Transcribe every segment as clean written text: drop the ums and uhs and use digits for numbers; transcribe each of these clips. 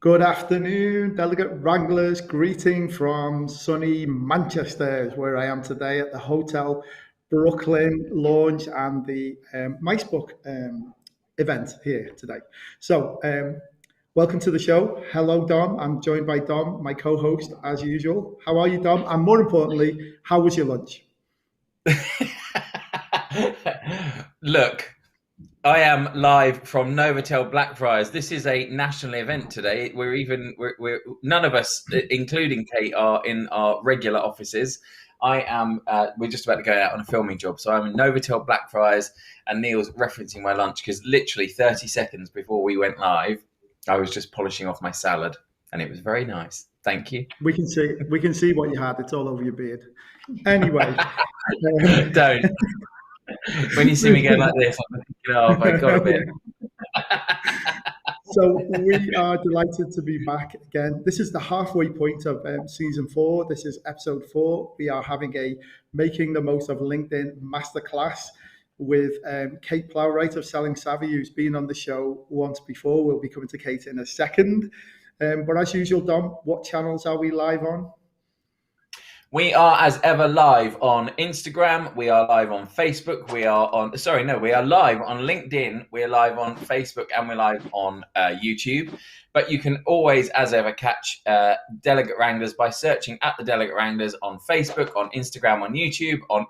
Good afternoon, Delegate Wranglers. Greeting from sunny Manchester, is where I am today at the Hotel Brooklyn launch and the Macebook event here today. Welcome to the show. Hello, Dom. I'm joined by Dom, my co-host, as usual. How are you, Dom? And more importantly, how was your lunch? Look, I am live from Novotel Blackfriars. This is a national event today. We're none of us, including Kate, are in our regular offices. We're just about to go out on a filming job. So I'm in Novotel Blackfriars, and Neil's referencing my lunch because literally 30 seconds before we went live, I was just polishing off my salad, and it was very nice. Thank you. We can see what you had. It's all over your beard. Anyway. Don't. When you see me go like this, I'm thinking, oh my God, a bit. So we are delighted to be back again. This is the halfway point of season 4. This is episode 4. We are having a Making the Most of LinkedIn Masterclass with Kate Plowright of Selling Savvy, who's been on the show once before. We'll be coming to Kate in a second. But as usual, Dom, what channels are we live on? We are, as ever, live on Instagram. We are live on Facebook. We are live on LinkedIn. We're live on Facebook, and we're live on YouTube. But you can always, as ever, catch Delegate Wranglers by searching at the Delegate Wranglers on Facebook, on Instagram, on YouTube, on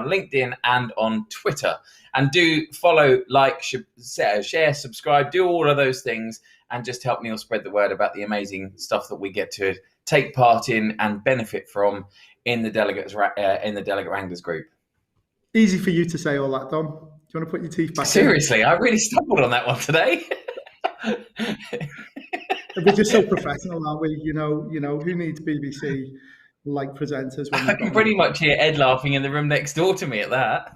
LinkedIn, and on Twitter. And do follow, like, share, subscribe, do all of those things, and just help Neil spread the word about the amazing stuff that we get to take part in and benefit from in the Delegate Wranglers group. Easy for you to say all that, Dom. Do you want to put your teeth back Seriously, I really stumbled on that one today. We're just so professional, aren't we? You know, who needs BBC like presenters? I can pretty much hear Ed laughing in the room next door to me at that.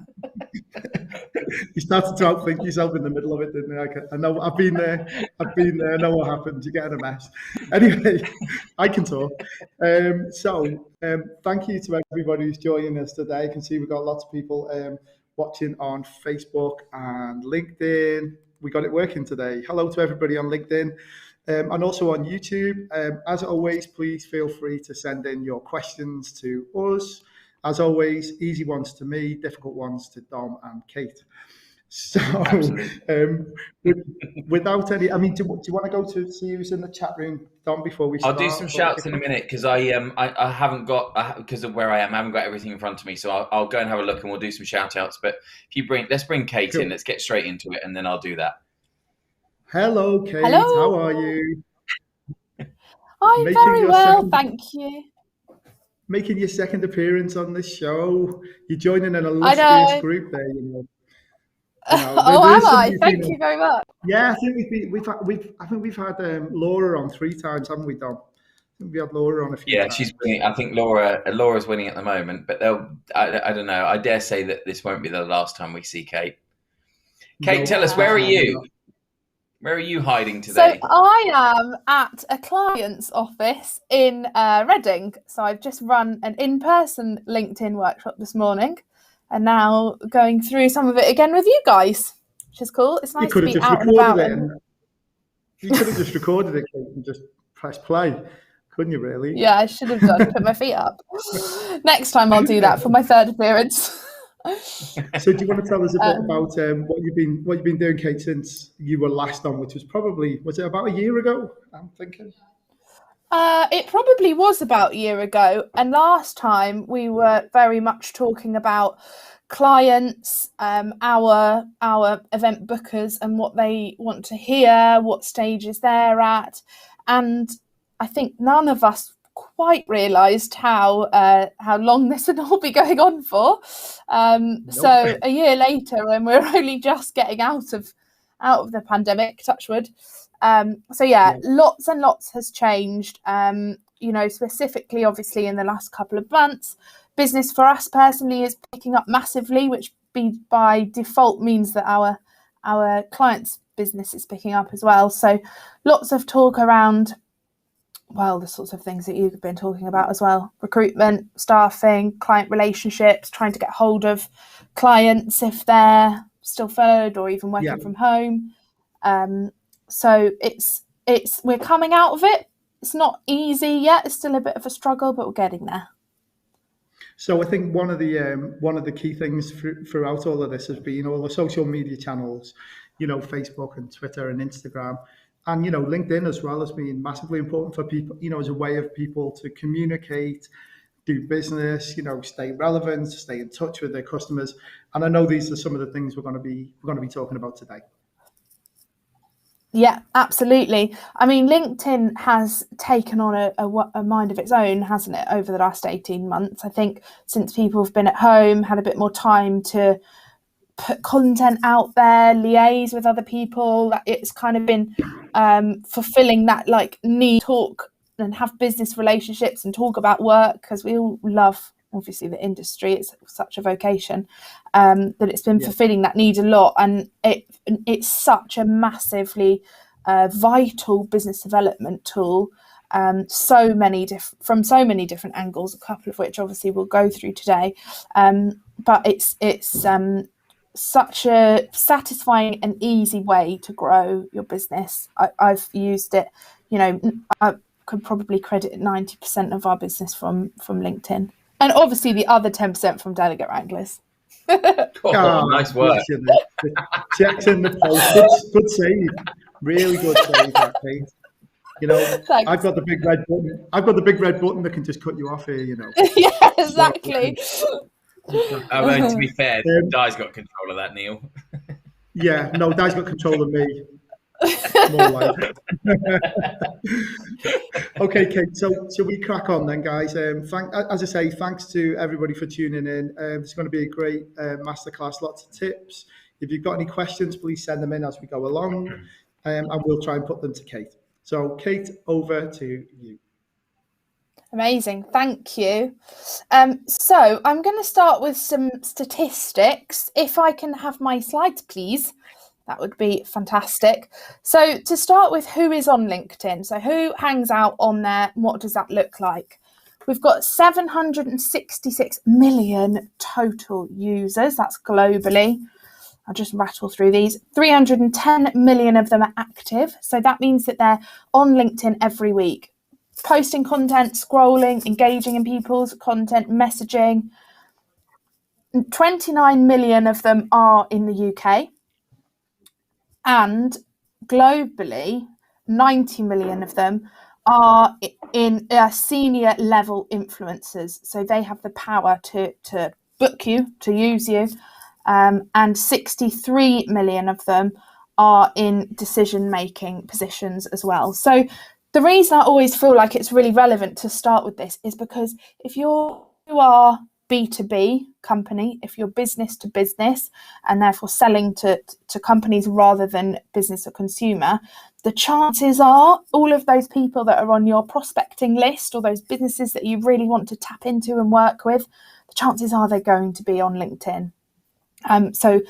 You started to outthink yourself in the middle of it, didn't you? I know, I've been there, I know what happens, you get in a mess. Anyway, I can talk. Thank you to everybody who's joining us today. You can see we've got lots of people watching on Facebook and LinkedIn. We got it working today. Hello to everybody on LinkedIn. And also on YouTube. As always, please feel free to send in your questions to us. As always, easy ones to me, difficult ones to Dom and Kate. So, without any, do you want to go to see who's in the chat room, Dom, before we start? I'll do some shouts in a minute because I haven't got, because of where I am, I haven't got everything in front of me. So I'll go and have a look and we'll do some shout outs. But if let's bring Kate in, let's get straight into it, and then I'll do that. Hello, Kate. Hello. How are you? I'm very well, thank you. Making your second appearance on the show. You're joining an illustrious group there, you know. Am I? Thank you very much. Yeah, I think we've had Laura on 3 times, haven't we, Dom? I think we had Laura on a few times. Yeah, she's winning. I think Laura's winning at the moment, but I don't know. I dare say that this won't be the last time we see Kate. Kate, tell us, where are you? Where are you hiding today? So I am at a client's office in Reading. So I've just run an in-person LinkedIn workshop this morning, and now going through some of it again with you guys, which is cool. It's nice to be out and about. You could have just recorded it and just press play, couldn't you? Really? Yeah, I should have done. Put my feet up. Next time I'll do that for my 3rd appearance. So do you want to tell us a bit about what you've been doing, Kate, since you were last on, which was it about a year ago? I'm thinking. It probably was about a year ago, and last time we were very much talking about clients, our event bookers, and what they want to hear, what stages they're at, and I think none of us quite realised how long this would all be going on for. Nope. So a year later, when we're only just getting out of the pandemic, touch wood. Lots and lots has changed. Specifically, obviously, in the last couple of months, business for us personally is picking up massively, which by default means that our clients' business is picking up as well. So lots of talk around, well, the sorts of things that you've been talking about as well: recruitment, staffing, client relationships, trying to get hold of clients if they're still furloughed or even working from home. So it's we're coming out of it. It's not easy yet. It's still a bit of a struggle, but we're getting there. So I think one of the key things throughout all of this has been all the social media channels, Facebook and Twitter and Instagram, and LinkedIn as well has been massively important for people, as a way of people to communicate, do business, stay relevant, stay in touch with their customers. And I know these are some of the things we're going to be talking about today. Yeah, absolutely. I mean, LinkedIn has taken on a mind of its own, hasn't it, over the last 18 months? I think since people have been at home, had a bit more time to put content out there, liaise with other people, it's kind of been fulfilling that need to talk and have business relationships and talk about work, because we all love, obviously, the industry. It's such a vocation that it's been fulfilling that need a lot, and it's such a massively vital business development tool. From so many different angles, a couple of which obviously we'll go through today. But it's such a satisfying and easy way to grow your business. I've used it. I could probably credit 90% of our business from LinkedIn, and obviously the other 10% from Delegate Wranglers. Nice work. Checks in the post. Good save. Really good save, that, Kate. Thanks. I've got the big red button. That can just cut you off here. Yeah, exactly. I mean, to be fair, Di's got control of that, Neil. Yeah, no, Di's got control of me. More like. Okay, Kate. So we crack on then, guys. As I say, thanks to everybody for tuning in. It's going to be a great masterclass. Lots of tips. If you've got any questions, please send them in as we go along, and we'll try and put them to Kate. So, Kate, over to you. Amazing, thank you. So I'm going to start with some statistics. If I can have my slides, please, that would be fantastic. So to start with, who is on LinkedIn? So who hangs out on there? What does that look like? We've got 766 million total users. That's globally. I'll just rattle through these. 310 million of them are active. So that means that they're on LinkedIn every week, posting content, scrolling, engaging in people's content, messaging. 29 million of them are in the UK. And globally, 90 million of them are in senior level influencers. So they have the power to book you, to use you. And 63 million of them are in decision-making positions as well. So the reason I always feel like it's really relevant to start with this is because if you are B2B company, if you're business to business and therefore selling to companies rather than business or consumer, the chances are all of those people that are on your prospecting list or those businesses that you really want to tap into and work with, the chances are they're going to be on LinkedIn. So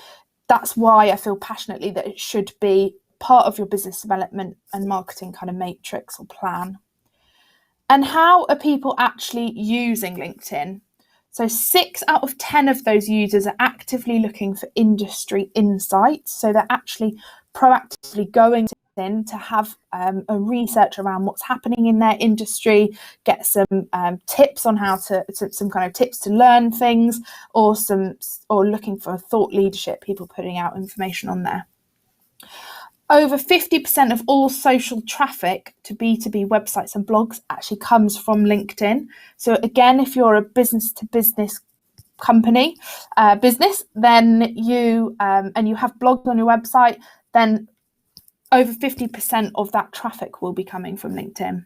that's why I feel passionately that it should be part of your business development and marketing kind of matrix or plan. And how are people actually using LinkedIn? So 6 out of 10 of those users are actively looking for industry insights. So they're actually proactively going in to have a research around what's happening in their industry, get some tips on how to some kind of tips to learn things, or looking for thought leadership, people putting out information on there. Over 50% of all social traffic to B2B websites and blogs actually comes from LinkedIn. So again, if you're a business to business company, then you and you have blogs on your website, then over 50% of that traffic will be coming from LinkedIn.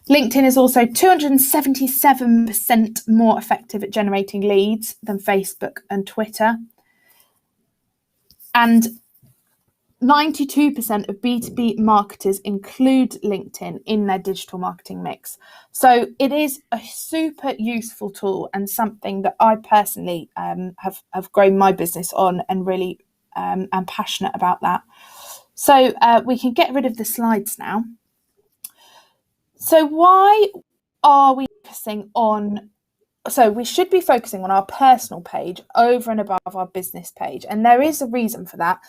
LinkedIn is also 277% more effective at generating leads than Facebook and Twitter. And 92% of B2B marketers include LinkedIn in their digital marketing mix. So it is a super useful tool and something that I personally have grown my business on and really am passionate about that. So we can get rid of the slides now. So why are we focusing on? So we should be focusing on our personal page over and above our business page. And there is a reason for that.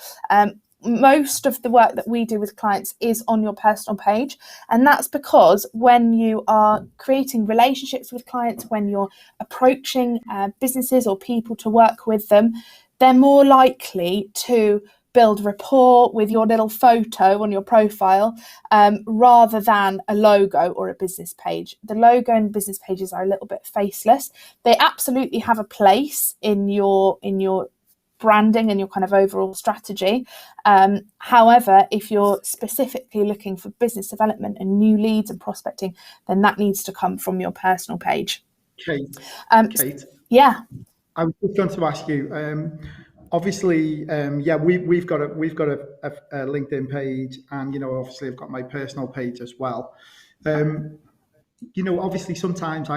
most of the work that we do with clients is on your personal page. And that's because when you are creating relationships with clients, when you're approaching businesses or people to work with them, they're more likely to build rapport with your little photo on your profile rather than a logo or a business page. The logo and business pages are a little bit faceless. They absolutely have a place in your branding and your kind of overall strategy. However, if you're specifically looking for business development and new leads and prospecting, then that needs to come from your personal page. Kate, yeah, I was just going to ask you. Obviously, we've got a LinkedIn page, and obviously I've got my personal page as well. Obviously sometimes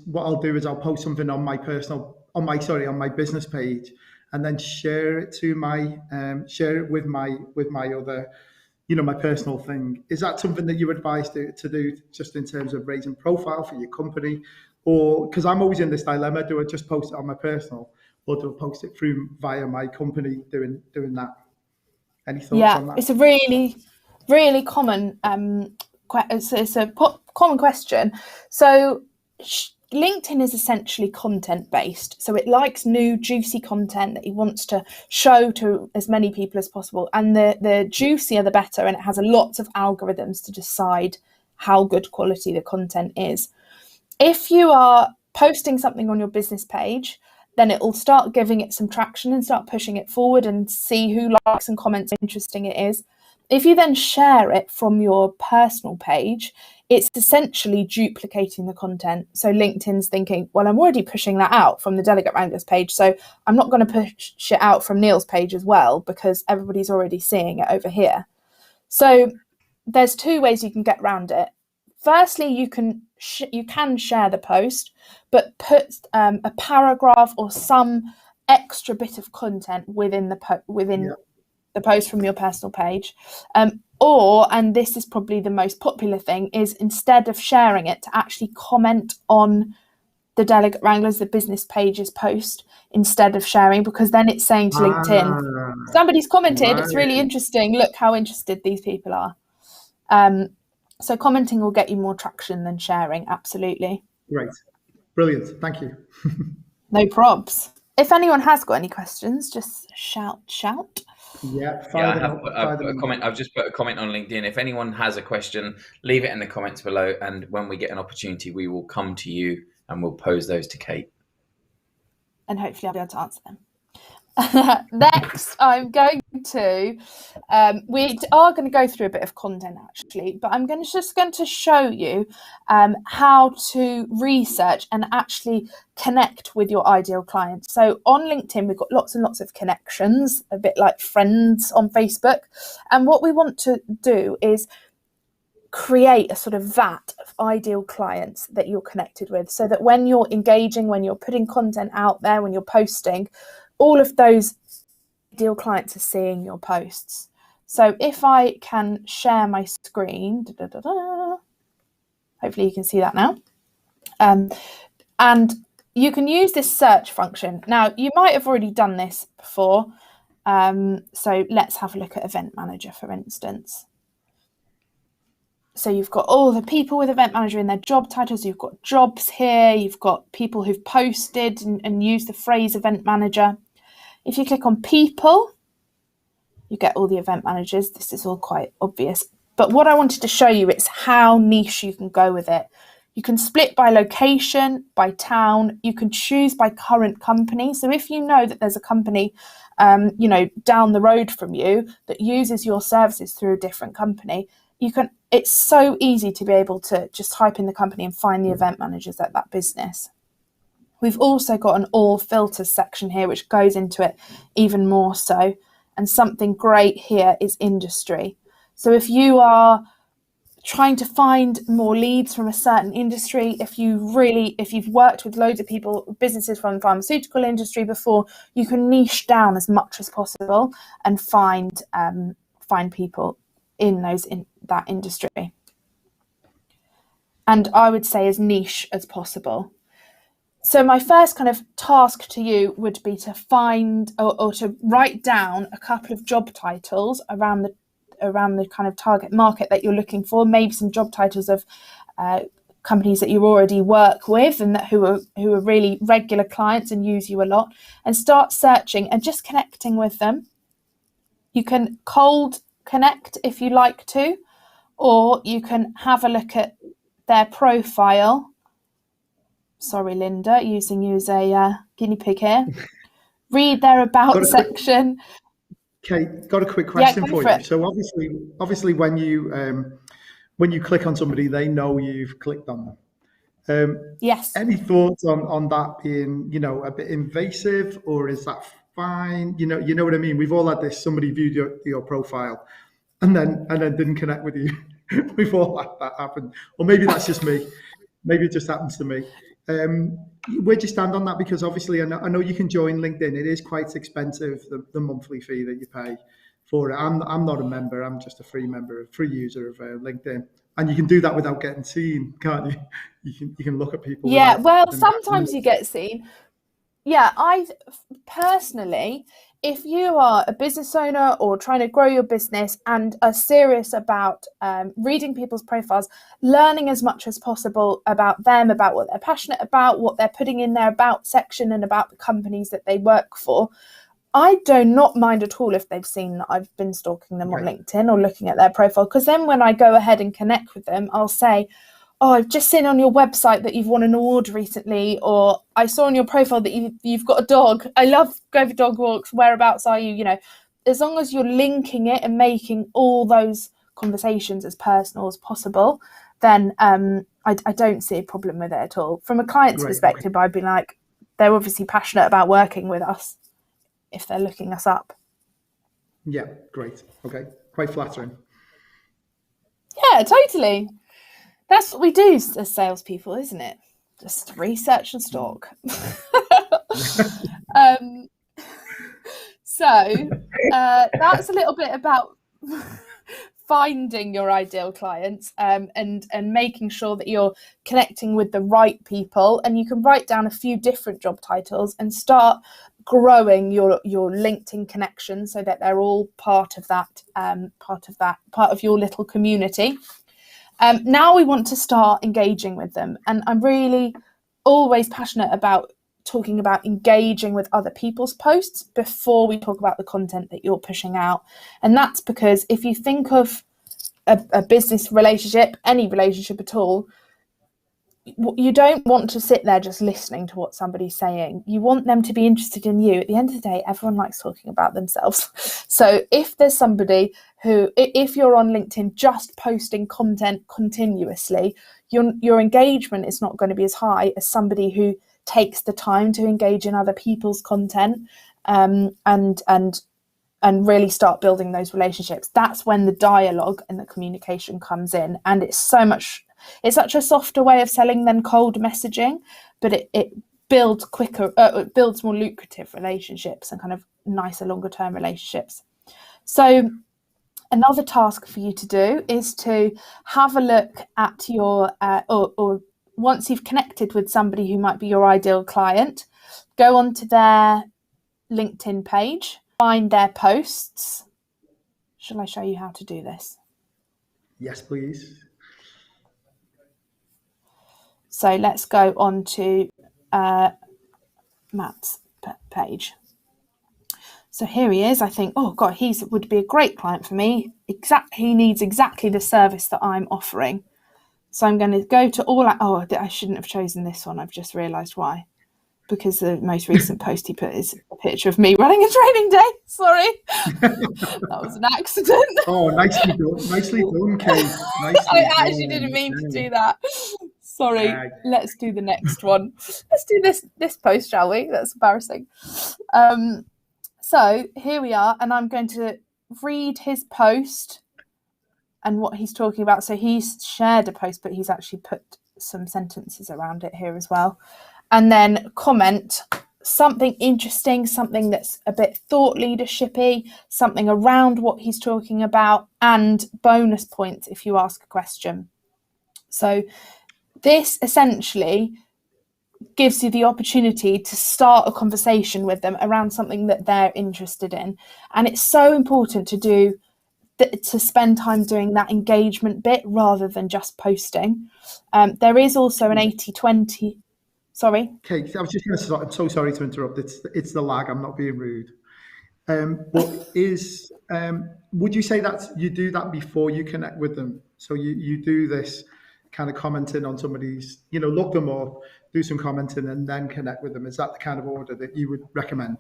what I'll do is I'll post something on my business page, and then share it with my other, my personal thing. Is that something that you advise to do just in terms of raising profile for your company? Or, because I'm always in this dilemma, do I just post it on my personal, or do I post it via my company doing that? Any thoughts on that? It's a really, really common common question. So LinkedIn is essentially content based. So it likes new juicy content that it wants to show to as many people as possible. And the juicier the better. And it has a lot of algorithms to decide how good quality the content is. If you are posting something on your business page, then it will start giving it some traction and start pushing it forward and see who likes and comments how interesting it is. If you then share it from your personal page, it's essentially duplicating the content. So LinkedIn's thinking, well, I'm already pushing that out from the Delegate Wranglers page, so I'm not going to push it out from Neil's page as well because everybody's already seeing it over here. So there's two ways you can get around it. Firstly, you can share the post, but put a paragraph or some extra bit of content within the post from your personal page. And this is probably the most popular thing, is instead of sharing it, to actually comment on the Delegate Wranglers, the business page's post, instead of sharing, because then it's saying to LinkedIn, somebody's commented, right. It's really interesting. Look how interested these people are. So commenting will get you more traction than sharing, absolutely. Great. Brilliant. Thank you. No probs. If anyone has got any questions, just shout. Yeah, I've just put a comment on LinkedIn. If anyone has a question, leave it in the comments below, and when we get an opportunity, we will come to you and we'll pose those to Kate. And hopefully I'll be able to answer them. Next, I'm going to, we are going to go through a bit of content actually, but I'm just going to show you how to research and actually connect with your ideal clients. So on LinkedIn, we've got lots and lots of connections, a bit like friends on Facebook. And what we want to do is create a sort of vat of ideal clients that you're connected with, so that when you're engaging, when you're putting content out there, when you're posting, all of those ideal clients are seeing your posts. So if I can share my screen, hopefully you can see that now. And you can use this search function. Now, you might have already done this before. So let's have a look at Event Manager, for instance. So you've got all the people with Event Manager in their job titles. You've got jobs here. You've got people who've posted and used the phrase Event Manager. If you click on people, you get all the event managers. This is all quite obvious. But what I wanted to show you is how niche you can go with it. You can split by location, by town. You can choose by current company. So if you know that there's a company, down the road from you that uses your services through a different company, it's so easy to be able to just type in the company and find the event managers at that business. We've also got an all filters section here, which goes into it even more so. And something great here is industry. So if you are trying to find more leads from a certain industry, if you've worked with loads of people, businesses from the pharmaceutical industry before, you can niche down as much as possible and find people in that industry. And I would say as niche as possible. So my first kind of task to you would be to find or to write down a couple of job titles around the kind of target market that you're looking for, maybe some job titles of companies that you already work with and that who are really regular clients and use you a lot, and start searching and just connecting with them. You can cold connect if you like to, or you can have a look at their profile. Sorry, Linda, using you as a guinea pig here. Read their about section. Kate, got a quick question for you. It. So obviously, when you click on somebody, they know you've clicked on them. Yes. Any thoughts on that being, a bit invasive, or is that fine? You know what I mean? We've all had this. Somebody viewed your profile, and then didn't connect with you. We've all had that happen, or maybe that's just me. Maybe it just happens to me. Where'd you stand on that? Because obviously, I know you can join LinkedIn. It is quite expensive, the monthly fee that you pay for it. I'm not a member. I'm just a free user of LinkedIn, and you can do that without getting seen, can't you? You can look at people. Yeah, well, sometimes you get seen. Yeah, I personally, if you are a business owner or trying to grow your business and are serious about reading people's profiles, learning as much as possible about them, about what they're passionate about, what they're putting in their about section, and about the companies that they work for, I do not mind at all if they've seen that I've been stalking them on LinkedIn or looking at their profile, because then when I go ahead and connect with them, I'll say, oh, I've just seen on your website that you've won an award recently, or I saw on your profile that you've got a dog. I love going for dog walks. Whereabouts are you? As long as you're linking it and making all those conversations as personal as possible, then I don't see a problem with it at all. From a client's perspective, I'd be like, they're obviously passionate about working with us if they're looking us up. Yeah, great. Okay, quite flattering. Yeah, totally. That's what we do as salespeople, isn't it? Just research and stalk. So that's a little bit about finding your ideal clients and making sure that you're connecting with the right people. And you can write down a few different job titles and start growing your LinkedIn connection so that they're all part of your little community. Now we want to start engaging with them. And I'm really always passionate about talking about engaging with other people's posts before we talk about the content that you're pushing out. And that's because if you think of a business relationship, any relationship at all, you don't want to sit there just listening to what somebody's saying. You want them to be interested in you. At the end of the day, everyone likes talking about themselves. So if there's somebody who, if you're on LinkedIn just posting content continuously, your engagement is not going to be as high as somebody who takes the time to engage in other people's content and really start building those relationships. That's when the dialogue and the communication comes in. And it's such a softer way of selling than cold messaging, but it builds quicker, it builds more lucrative relationships and kind of nicer, longer term relationships. So another task for you to do is to have a look at your, or once you've connected with somebody who might be your ideal client, go onto their LinkedIn page, find their posts. Shall I show you how to do this? Yes, please. So let's go on to Matt's page. So here he is. I think, oh God, would be a great client for me. He needs exactly the service that I'm offering. So I'm going to go to I shouldn't have chosen this one. I've just realised why. Because the most recent post he put is a picture of me running a training day. Sorry. That was an accident. Oh, nicely done, Kate. I actually didn't mean to do that. Sorry. Let's do the next one. Let's do this post, shall we? That's embarrassing. So here we are, and I'm going to read his post and what he's talking about. So he's shared a post, but he's actually put some sentences around it here as well. And then comment something interesting, something that's a bit thought leadershipy, something around what he's talking about, and bonus points if you ask a question. So this essentially gives you the opportunity to start a conversation with them around something that they're interested in. And it's so important to spend time doing that engagement bit rather than just posting. There is also an 80-20. Sorry. Kate, I was just going to start. I'm so sorry to interrupt. It's the lag. I'm not being rude. Would you say that you do that before you connect with them? So you do this kind of commenting on somebody's, look them up, do some commenting, and then connect with them. Is that the kind of order that you would recommend?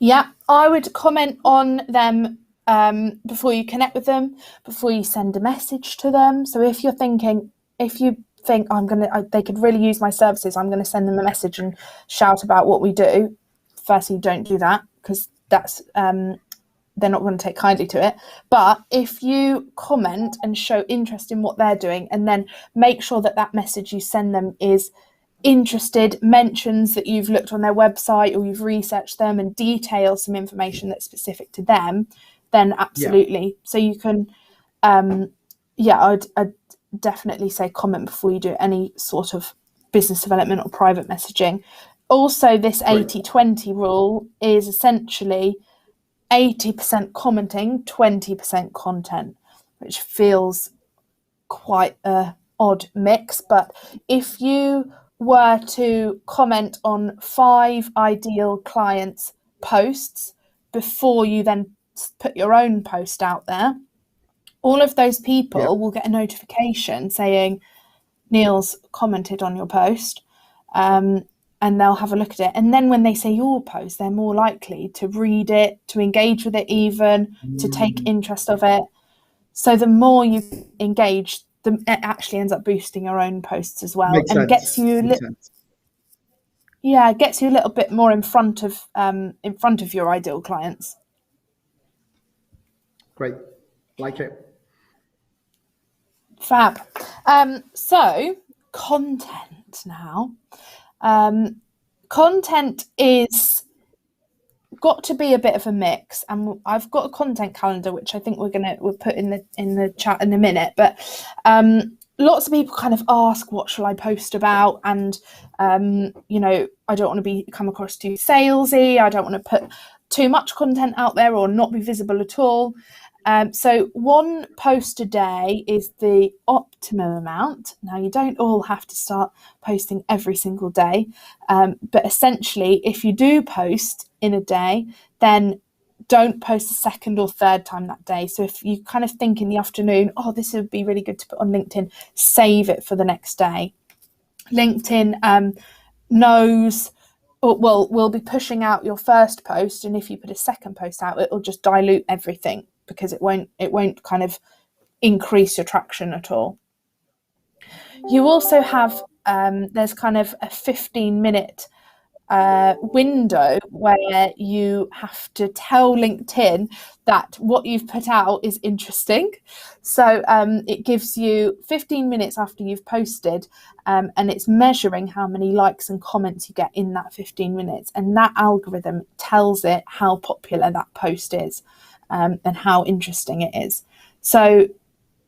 Yeah, I would comment on them before you connect with them, before you send a message to them. So if you think they could really use my services, I'm going to send them a message and shout about what we do. Firstly, don't do that, because that's they're not going to take kindly to it. But if you comment and show interest in what they're doing, and then make sure that message you send them is interested, mentions that you've looked on their website or you've researched them, and details some information that's specific to them, then absolutely. Yeah. So you can, I'd definitely say comment before you do any sort of business development or private messaging. Also, this 80-20 rule is essentially 80% commenting, 20% content, which feels quite a odd mix. But if you were to comment on 5 ideal clients' posts before you then put your own post out there, all of those people will get a notification saying Neil's commented on your post, and they'll have a look at it. And then when they see your post, they're more likely to read it, to engage with it, even to take interest of it. So the more you engage, it actually ends up boosting your own posts as well. Makes sense. Gets you gets you a little bit more in front of your ideal clients. Great. Like it. Fab. So content now. Content is got to be a bit of a mix, and I've got a content calendar which I think we'll put in the chat in a minute. But lots of people kind of ask, what shall I post about? And I don't want to come across too salesy. I don't want to put too much content out there or not be visible at all. So 1 post a day is the optimum amount. Now, you don't all have to start posting every single day, but essentially, if you do post in a day, then don't post a second or third time that day. So if you kind of think in the afternoon, this would be really good to put on LinkedIn, save it for the next day. LinkedIn knows, will be pushing out your first post, and if you put a second post out, it will just dilute everything, because it won't kind of increase your traction at all. You also have there's kind of a 15-minute window where you have to tell LinkedIn that what you've put out is interesting. So it gives you 15 minutes after you've posted, and it's measuring how many likes and comments you get in that 15 minutes. And that algorithm tells it how popular that post is, and how interesting it is. So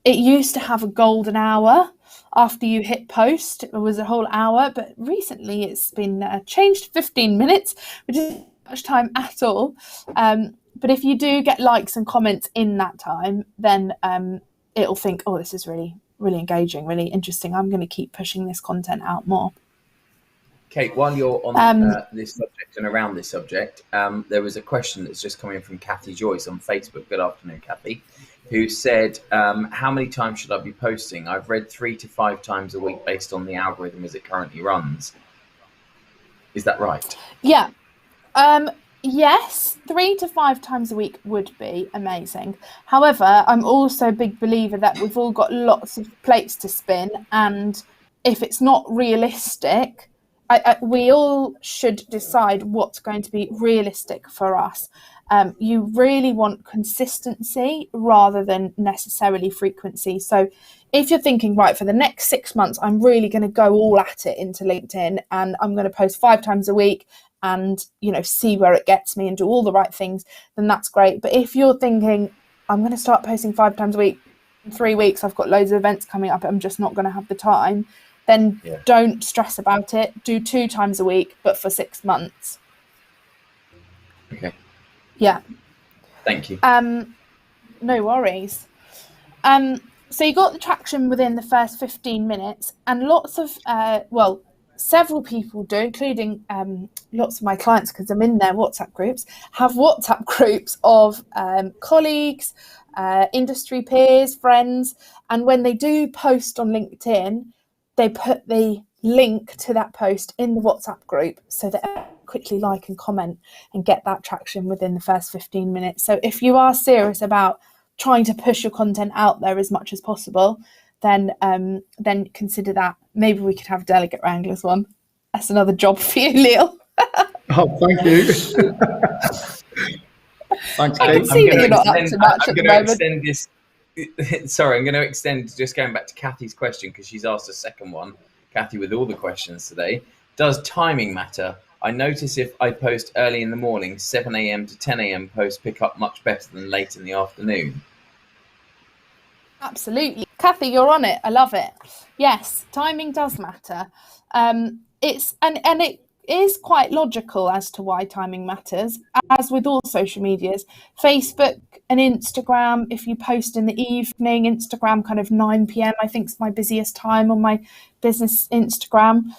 it used to have a golden hour after you hit post. It was a whole hour, but recently it's been changed to 15 minutes, which isn't much time at all. But if you do get likes and comments in that time, then it'll think, this is really, really engaging, really interesting. I'm going to keep pushing this content out more. Kate, while you're on this subject and around this subject, there was a question that's just coming from Kathy Joyce on Facebook. Good afternoon, Kathy, who said, how many times should I be posting? I've read 3 to 5 times a week based on the algorithm as it currently runs. Is that right? Yeah. Yes, 3 to 5 times a week would be amazing. However, I'm also a big believer that we've all got lots of plates to spin, and if it's not realistic, we all should decide what's going to be realistic for us. You really want consistency rather than necessarily frequency. So if you're thinking, right, for the next 6 months, I'm really going to go all at it into LinkedIn, and I'm going to post 5 times a week and, see where it gets me and do all the right things, then that's great. But if you're thinking, I'm going to start posting 5 times a week, in 3 weeks, I've got loads of events coming up, I'm just not going to have the time, then Yeah. don't stress about it. Do 2 times a week, but for 6 months. Okay. Yeah. Thank you. No worries. So you got the traction within the first 15 minutes, and lots of, several people do, including lots of my clients, because I'm in their WhatsApp groups, have WhatsApp groups of colleagues, industry peers, friends, and when they do post on LinkedIn, they put the link to that post in the WhatsApp group so that everyone quickly like and comment and get that traction within the first 15 minutes. So if you are serious about trying to push your content out there as much as possible, then consider that. Maybe we could have Delegate Wranglers one. That's another job for you, Leo. Oh, thank you. Thanks, I Kate. can see that you're not up to much at the moment. Extend this. Sorry, I'm going to extend, just going back to Kathy's question, because she's asked a second one. Kathy, with all the questions today, does timing matter? I notice if I post early in the morning, 7 a.m. to 10 a.m. posts pick up much better than late in the afternoon. Absolutely. Kathy, you're on it. I love it. Yes, timing does matter. It is quite logical as to why timing matters, as with all social medias. Facebook and Instagram, if you post in the evening, Instagram kind of 9 p.m, I think is my busiest time on my business Instagram,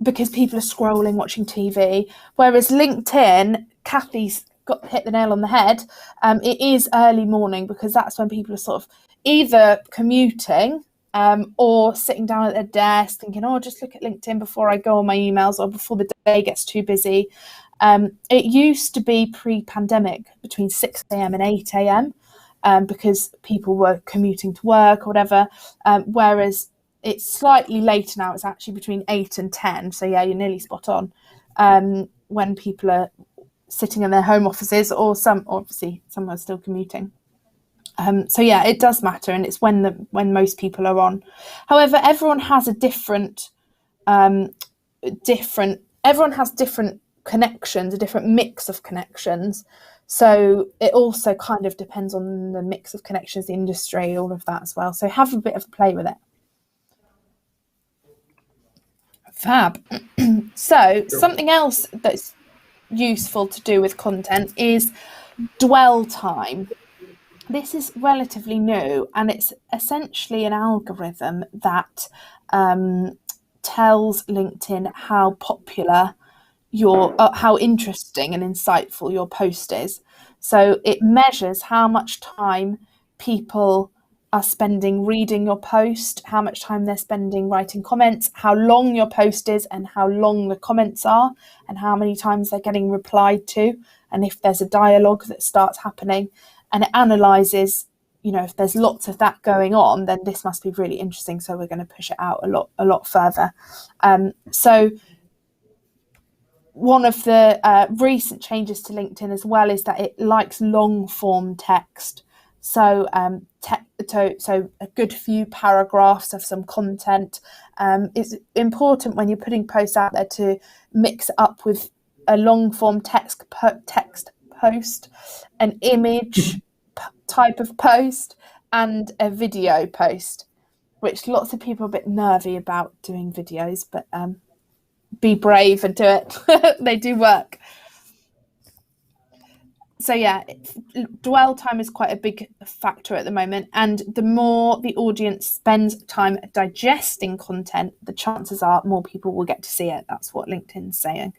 because people are scrolling, watching TV. Whereas LinkedIn, Kathy's hit the nail on the head. It is early morning, because that's when people are sort of either commuting or sitting down at their desk thinking, oh, just look at LinkedIn before I go on my emails, or before the day gets too busy. It used to be pre-pandemic between 6 a.m. and 8 a.m. Because people were commuting to work or whatever, whereas it's slightly later now. It's actually between 8 and 10. So yeah, you're nearly spot on. When people are sitting in their home offices, or some are still commuting. So yeah, it does matter, and it's when most people are on. However, everyone has a different connections, a different mix of connections. So it also kind of depends on the mix of connections, the industry, all of that as well. So have a bit of a play with it. Fab. So something else that's useful to do with content is dwell time. This is relatively new, and it's essentially an algorithm that tells LinkedIn how popular how interesting and insightful your post is. So it measures how much time people are spending reading your post, how much time they're spending writing comments, how long your post is and how long the comments are, and how many times they're getting replied to, and if there's a dialogue that starts happening. And it analyzes, if there's lots of that going on, then this must be really interesting, so we're going to push it out a lot further. So one of the recent changes to LinkedIn as well is that it likes long form text. So so a good few paragraphs of some content. It's important when you're putting posts out there to mix it up with a long form text post, an image type of post, and a video post, which lots of people are a bit nervy about doing videos, but be brave and do it. They do work. So yeah, dwell time is quite a big factor at the moment, and the more the audience spends time digesting content, the chances are more people will get to see it. That's what LinkedIn's saying.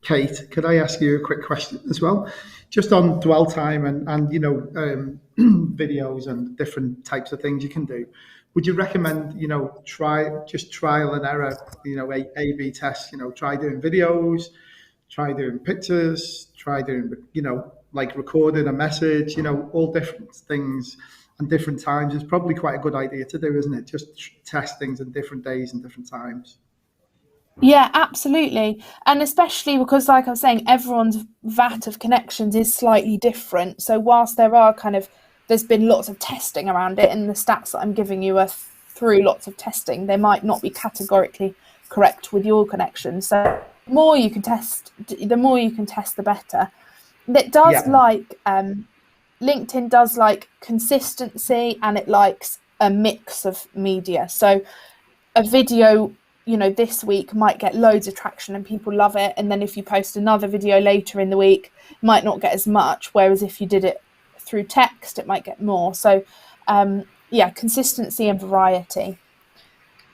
Kate, could I ask you a quick question as well? Just on dwell time and videos and different types of things you can do. Would you recommend, trial and error, A/B tests, try doing videos, try doing pictures, try doing, like recording a message, all different things and different times is probably quite a good idea to do, isn't it? Just test things in different days and different times. Yeah, absolutely. And especially because, like I was saying, everyone's vat of connections is slightly different. So whilst there's been lots of testing around it, and the stats that I'm giving you are through lots of testing, they might not be categorically correct with your connections. So the more you can test, the better. It does LinkedIn does like consistency, and it likes a mix of media. So a video, this week might get loads of traction and people love it, and then if you post another video later in the week, it might not get as much, whereas if you did it through text, it might get more. So consistency and variety.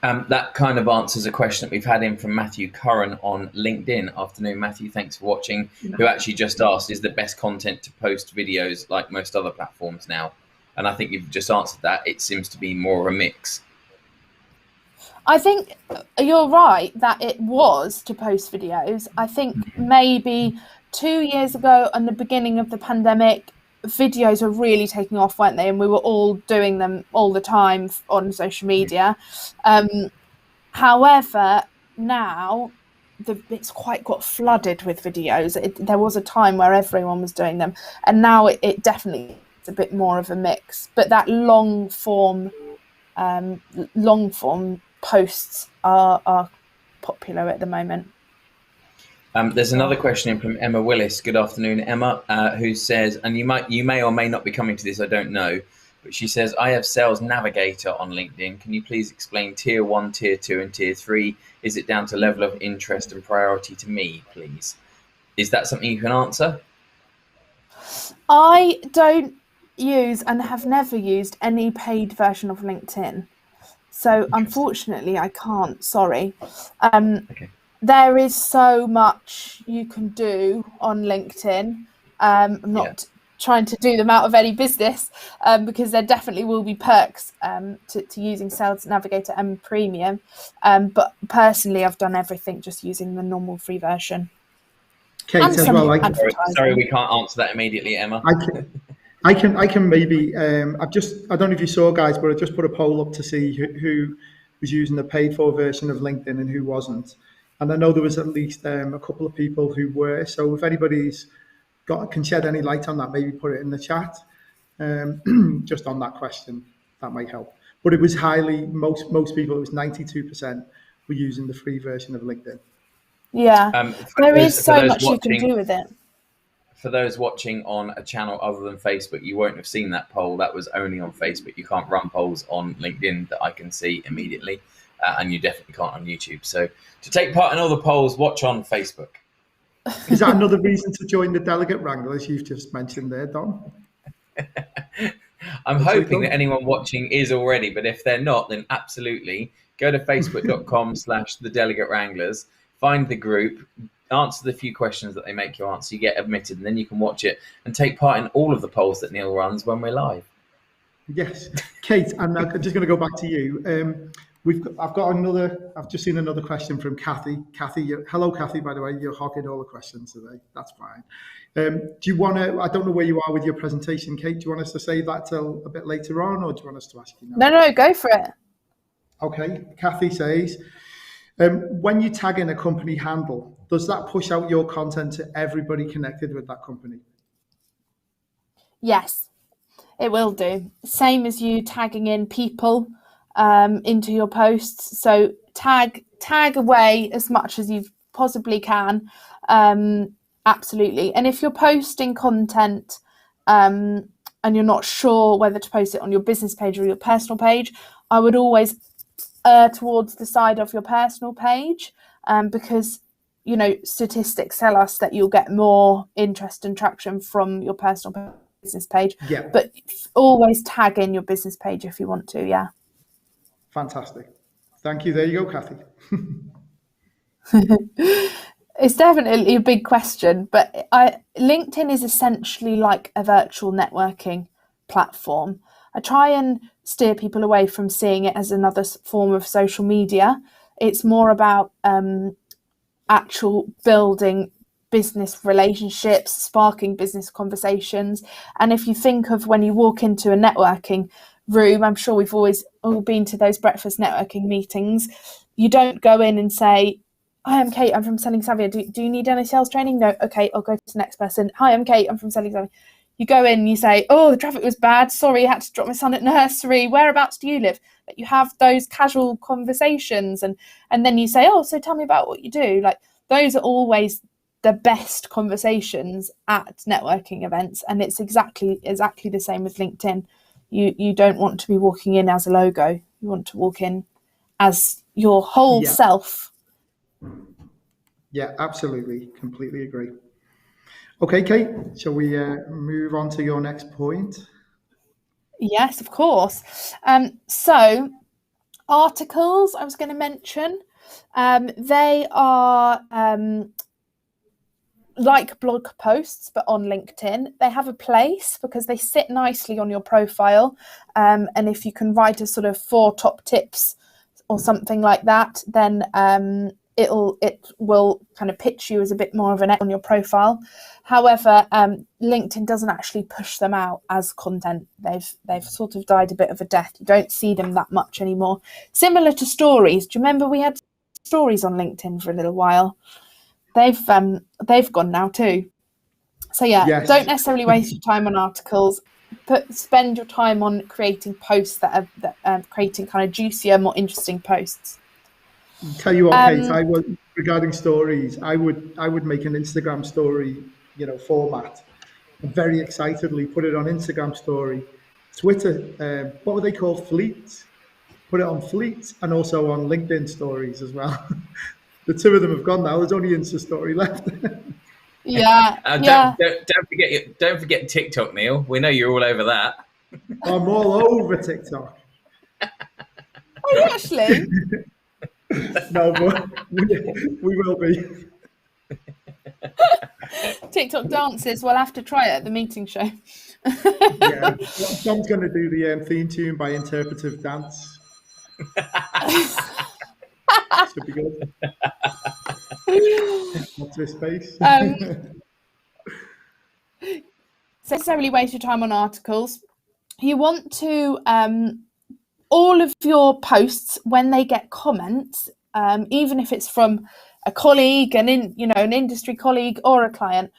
That kind of answers a question that we've had in from Matthew Curran on LinkedIn. Afternoon, Matthew. Thanks for watching. Who actually just asked, is the best content to post videos like most other platforms now? And I think you've just answered that. It seems to be more of a mix. I think you're right that it was to post videos. I think maybe 2 years ago, on the beginning of the pandemic, videos were really taking off, weren't they? And we were all doing them all the time on social media. However, now it's quite got flooded with videos. There was a time where everyone was doing them, and now it definitely is a bit more of a mix. But that long form posts are popular at the moment. There's another question in from Emma Willis. Good afternoon, Emma, who says, and you may or may not be coming to this, I don't know, but she says, I have Sales Navigator on LinkedIn. Can you please explain tier 1, tier 2 and tier 3? Is it down to level of interest and priority to me, please? Is that something you can answer? I don't use and have never used any paid version of LinkedIn. So unfortunately, I can't, sorry. Okay. There is so much you can do on LinkedIn. I'm not trying to do them out of any business, because there definitely will be perks to using Sales Navigator and Premium. But personally, I've done everything just using the normal free version. Kate, as well. Sorry, we can't answer that immediately, Emma. I can maybe. I don't know if you saw, guys, but I just put a poll up to see who was using the paid for version of LinkedIn and who wasn't. And I know there was at least a couple of people who were. So if anybody's can shed any light on that, maybe put it in the chat. Just on that question, that might help. But it was most people, it was 92% were using the free version of LinkedIn. Yeah, there is so much you can do with it. For those watching on a channel other than Facebook, you won't have seen that poll. That was only on Facebook. You can't run polls on LinkedIn that I can see immediately, and you definitely can't on YouTube. So to take part in all the polls, watch on Facebook. Is that another reason to join the Delegate Wranglers you've just mentioned there, Don? I'm hoping that anyone watching is already, but if they're not, then absolutely go to facebook.com/the Delegate Wranglers, find the group, answer the few questions that they make you answer, you get admitted, and then you can watch it and take part in all of the polls that Neil runs when we're live. Yes. Kate, I'm just going to go back to you. I've just seen another question from Kathy. Hello, Kathy, by the way, you're hogging all the questions today. That's fine. Do you want to, I don't know where you are with your presentation, Kate. Do you want us to save that till a bit later on, or do you want us to ask you now? No, go for it. Okay. Kathy says, when you tag in a company handle, does that push out your content to everybody connected with that company? Yes, it will do. Same as you tagging in people into your posts. So tag away as much as you possibly can. Absolutely. And if you're posting content and you're not sure whether to post it on your business page or your personal page, I would always err towards the side of your personal page, because statistics tell us that you'll get more interest and traction from your personal business page. Yeah. But always tag in your business page if you want to. Yeah. Fantastic. Thank you. There you go, Kathy. It's definitely a big question, but LinkedIn is essentially like a virtual networking platform. I try and steer people away from seeing it as another form of social media. It's more about actual building business relationships, sparking business conversations. And if you think of when you walk into a networking room, I'm sure we've always all been to those breakfast networking meetings. You don't go in and say, hi, I'm Kate, I'm from Selling Savvy. Do you need any sales training? No. Okay, I'll go to the next person. Hi, I'm Kate, I'm from Selling Savvy. You go in and you say, oh, the traffic was bad. Sorry, I had to drop my son at nursery. Whereabouts do you live? But you have those casual conversations and then you say, oh, so tell me about what you do. Like, those are always the best conversations at networking events. And it's exactly the same with LinkedIn. You don't want to be walking in as a logo. You want to walk in as your whole self. Yeah, absolutely. Completely agree. Okay, Kate, shall we move on to your next point? Yes, of course. So articles I was going to mention, they are like blog posts, but on LinkedIn. They have a place because they sit nicely on your profile. And if you can write a sort of 4 top tips or something like that, then it will kind of pitch you as a bit more of an on your profile. However, LinkedIn doesn't actually push them out as content. They've sort of died a bit of a death. You don't see them that much anymore. Similar to stories. Do you remember we had stories on LinkedIn for a little while? They've gone now too. So Yes. Don't necessarily waste your time on articles. Spend your time on creating posts that are creating kind of juicier, more interesting posts. Tell you what, Kate, regarding stories, I would make an Instagram story, format, and very excitedly put it on Instagram story, Twitter. What were they called? Fleets. Put it on Fleets and also on LinkedIn stories as well. The 2 of them have gone now. There's only Insta story left. Don't forget TikTok, Neil. We know you're all over that. I'm all over TikTok. Are you actually? No, but we will be. TikTok dances. We'll have to try it at the meeting show. Yeah, Tom's going to do the theme tune by interpretive dance. Should be good. Watch this space. Necessarily waste your time on articles. You want to all of your posts, when they get comments, even if it's from a colleague, an industry colleague or a client,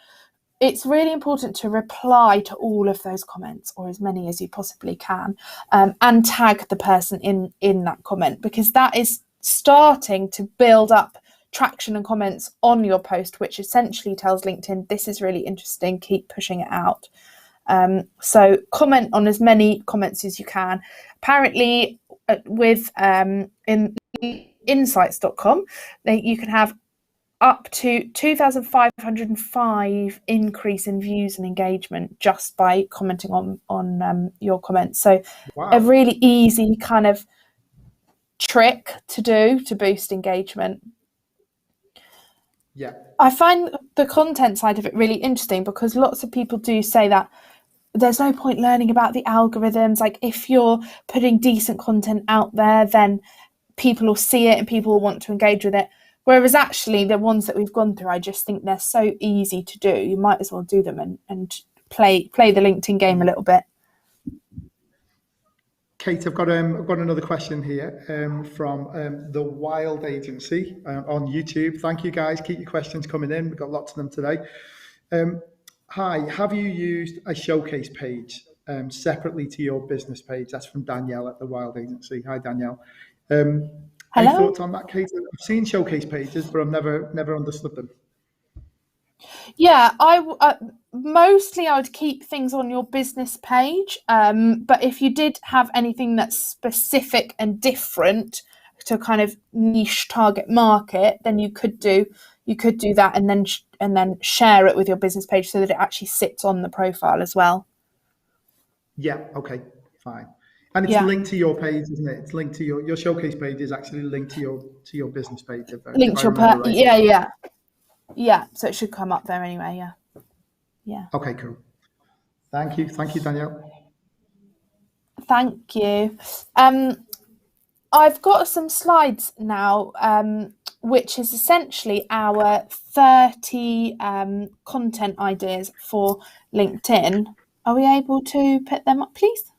it's really important to reply to all of those comments, or as many as you possibly can, and tag the person in that comment, because that is starting to build up traction and comments on your post, which essentially tells LinkedIn, this is really interesting, keep pushing it out. So comment on as many comments as you can. Apparently with in insights.com, you can have up to 2,505 increase in views and engagement just by commenting on your comments. So wow. A really easy kind of trick to do to boost engagement. Yeah. I find the content side of it really interesting because lots of people do say that there's no point learning about the algorithms. Like if you're putting decent content out there, then people will see it and people will want to engage with it. Whereas actually the ones that we've gone through, I just think they're so easy to do. You might as well do them and play the LinkedIn game a little bit. Kate, I've got another question here from the Wild Agency on YouTube. Thank you guys. Keep your questions coming in. We've got lots of them today. Hi, have you used a showcase page separately to your business page? That's from Danielle at the Wild Agency. Hi, Danielle. Any thoughts on that, Kate? I've seen showcase pages, but I've never understood them. Yeah, mostly I would keep things on your business page. But if you did have anything that's specific and different to kind of niche target market, then you could do that and then share it with your business page so that it actually sits on the profile as well. Yeah. Okay. Fine. And it's linked to your page, isn't it? It's linked to your showcase page is actually linked to your business page. Linked to your right. Yeah. So it should come up there anyway. Yeah. Okay. Cool. Thank you, Danielle. Thank you. I've got some slides now, which is essentially our 30 content ideas for LinkedIn. Are we able to put them up, please?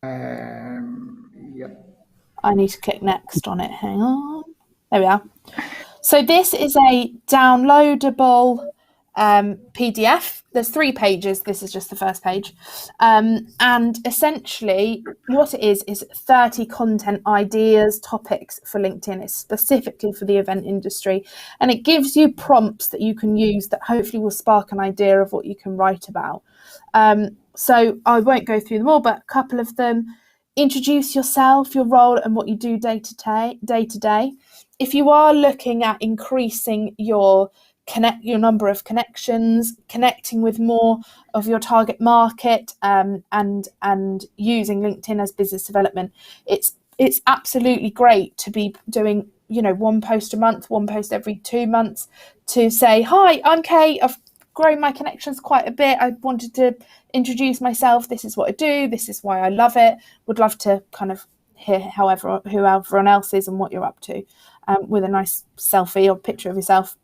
Yeah. I need to click next on it. Hang on. There we are. So this is a downloadable PDF. There's 3 pages. This is just the first page. And essentially what it is 30 content ideas, topics for LinkedIn. It's specifically for the event industry. And it gives you prompts that you can use that hopefully will spark an idea of what you can write about. So I won't go through them all, but a couple of them. Introduce yourself, your role, and what you do day to day. If you are looking at increasing your number of connections, connecting with more of your target market, and using LinkedIn as business development, it's absolutely great to be doing, one post a month, one post every 2 months, to say, hi, I'm Kate, I've grown my connections quite a bit, I wanted to introduce myself, this is what I do, this is why I love it, would love to kind of hear who everyone else is and what you're up to, with a nice selfie or picture of yourself.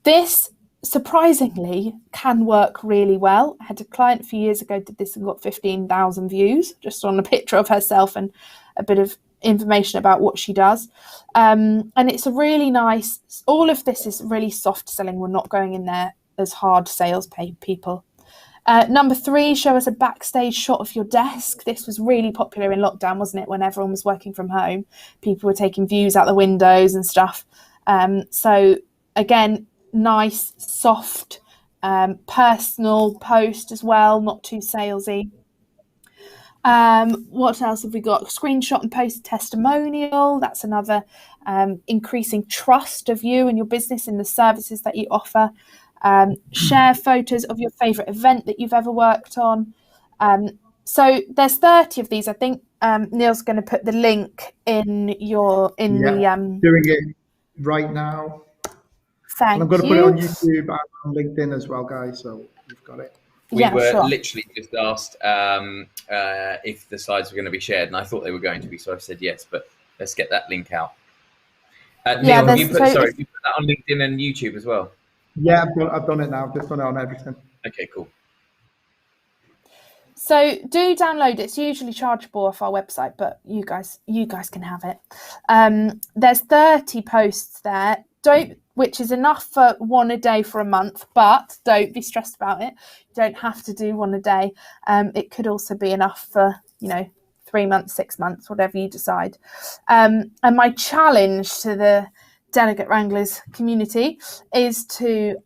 This surprisingly can work really well. I had a client a few years ago did this and got 15,000 views just on a picture of herself and a bit of information about what she does. And it's a really nice, all of this is really soft selling. We're not going in there as hard sales people. Number 3, show us a backstage shot of your desk. This was really popular in lockdown, wasn't it? When everyone was working from home, people were taking views out the windows and stuff. So again, nice, soft, personal post as well, not too salesy. What else have we got? Screenshot and post testimonial. That's another, increasing trust of you and your business and the services that you offer. Share photos of your favorite event that you've ever worked on. So there's 30 of these. I think Neil's going to put the link in the doing it right now. Thank and I'm going to you. put it on YouTube and on LinkedIn as well, guys, so you've got it. We were literally just asked if the slides were going to be shared, and I thought they were going to be, so I've said yes, but let's get that link out. Neil, have you put that on LinkedIn and YouTube as well? Yeah, I've done it now. I've just done it on everything. Okay, cool. So do download it. It's usually chargeable off our website, but you guys can have it. There's 30 posts there, which is enough for one a day for a month, but don't be stressed about it. You don't have to do one a day. It could also be enough for, 3 months, 6 months, whatever you decide. And my challenge to the Delegate Wranglers community is to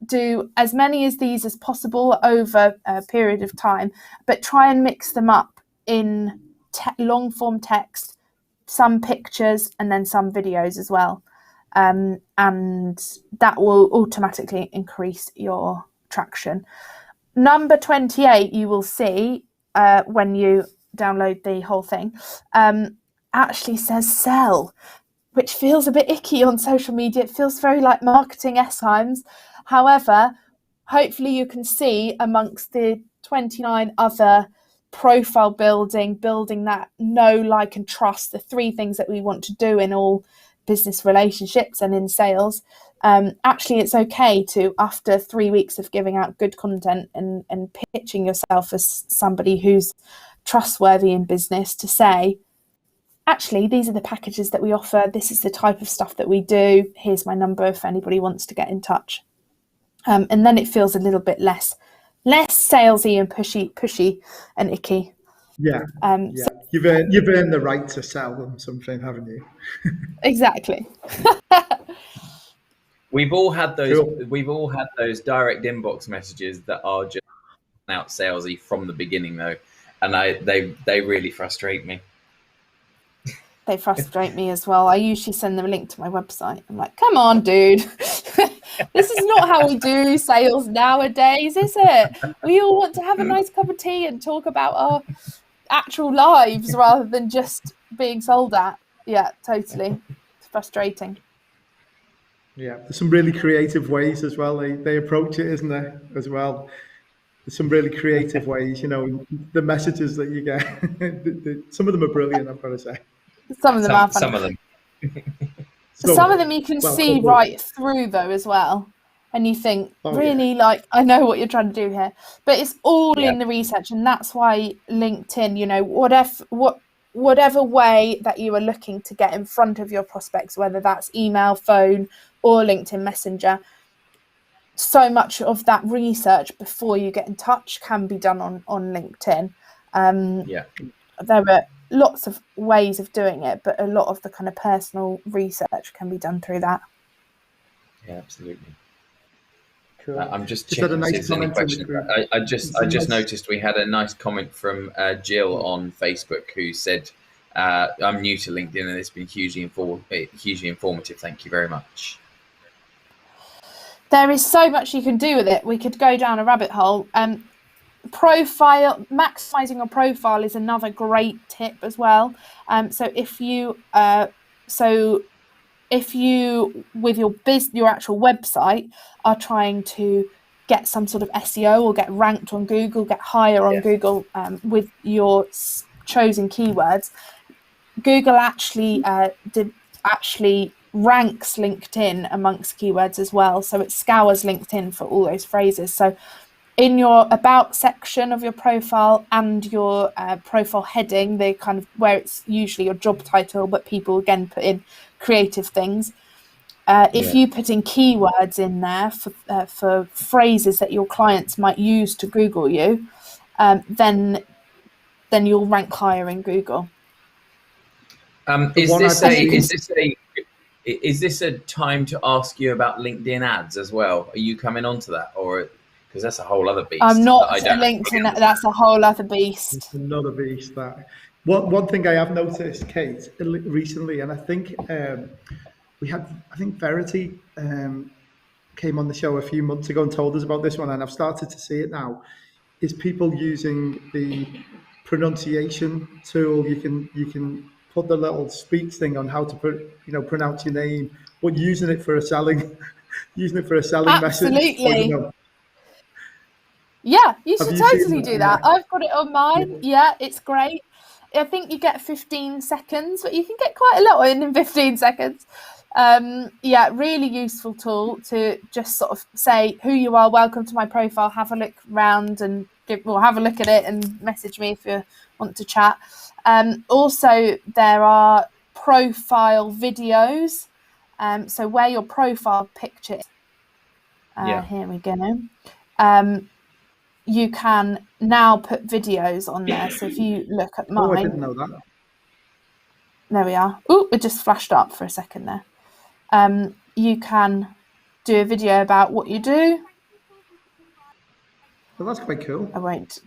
do as many as these as possible over a period of time, but try and mix them up in long form text, some pictures, and then some videos as well. And that will automatically increase your traction. Number 28, you will see when you download the whole thing, actually says sell, which feels a bit icky on social media. It feels very like marketing at times. However, hopefully you can see amongst the 29 other profile building that know, like, and trust, the 3 things that we want to do in all business relationships and in sales. Actually, it's okay to, after 3 weeks of giving out good content and pitching yourself as somebody who's trustworthy in business, to say, actually, these are the packages that we offer. This is the type of stuff that we do. Here's my number if anybody wants to get in touch. And then it feels a little bit less salesy and pushy and icky. Yeah. So, you've earned the right to sell them something, haven't you? Exactly. We've all had those. Cool. We've all had those direct inbox messages that are just out salesy from the beginning, though, and they really frustrate me. They frustrate me as well. I usually send them a link to my website. I'm like, come on, dude. This is not how we do sales nowadays, is it? We all want to have a nice cup of tea and talk about our actual lives rather than just being sold at. Yeah, totally. It's frustrating. Yeah, there's some really creative ways as well. They approach it, isn't there, as well? There's some really creative ways, the messages that you get. Some of them are brilliant, I've got to say. Some of them are funny. Some of them. Some of them you can see right through, though, as well. And you think, like, I know what you're trying to do here. But it's all in the research. And that's why LinkedIn, whatever way that you are looking to get in front of your prospects, whether that's email, phone, or LinkedIn Messenger, so much of that research before you get in touch can be done on LinkedIn. There are lots of ways of doing it, but a lot of the kind of personal research can be done through that. Yeah, absolutely. Cool. I'm just had a checking to see nice if there's any comment in the questions. group. I just noticed we had a nice comment from Jill on Facebook who said, "I'm new to LinkedIn and it's been hugely informative. Thank you very much." There is so much you can do with it. We could go down a rabbit hole. Maximizing your profile is another great tip as well. So if you with your actual website are trying to get some sort of SEO or get ranked on Google, get higher on Google with your chosen keywords, Google actually ranks LinkedIn amongst keywords as well. So it scours LinkedIn for all those phrases. So in your about section of your profile and your profile heading, they kind of where it's usually your job title, but people again put in creative things. If you put in keywords in there for phrases that your clients might use to Google you, then you'll rank higher in Google. Is this a time to ask you about LinkedIn ads as well? Are you coming onto that, or because that's a whole other beast? I'm not LinkedIn. That's a whole other beast. It's another beast. That one thing I have noticed, Kate, recently, and I think I think Verity came on the show a few months ago and told us about this one, and I've started to see it now. Is people using the pronunciation tool? You can put the little speech thing on how to pronounce your name, but using it for a selling message. Absolutely. Yeah, you should totally do that. I've got it on mine. Yeah, it's great. I think you get 15 seconds, but you can get quite a lot in 15 seconds. Really useful tool to just sort of say who you are, welcome to my profile, have a look round and have a look at it and message me if you want to chat. Also, there are profile videos. So where your profile picture is. Here we go. You can now put videos on there. So if you look at mine. Oh, I didn't know that. There we are. Oh, it just flashed up for a second there. You can do a video about what you do. Well, that's quite cool. I won't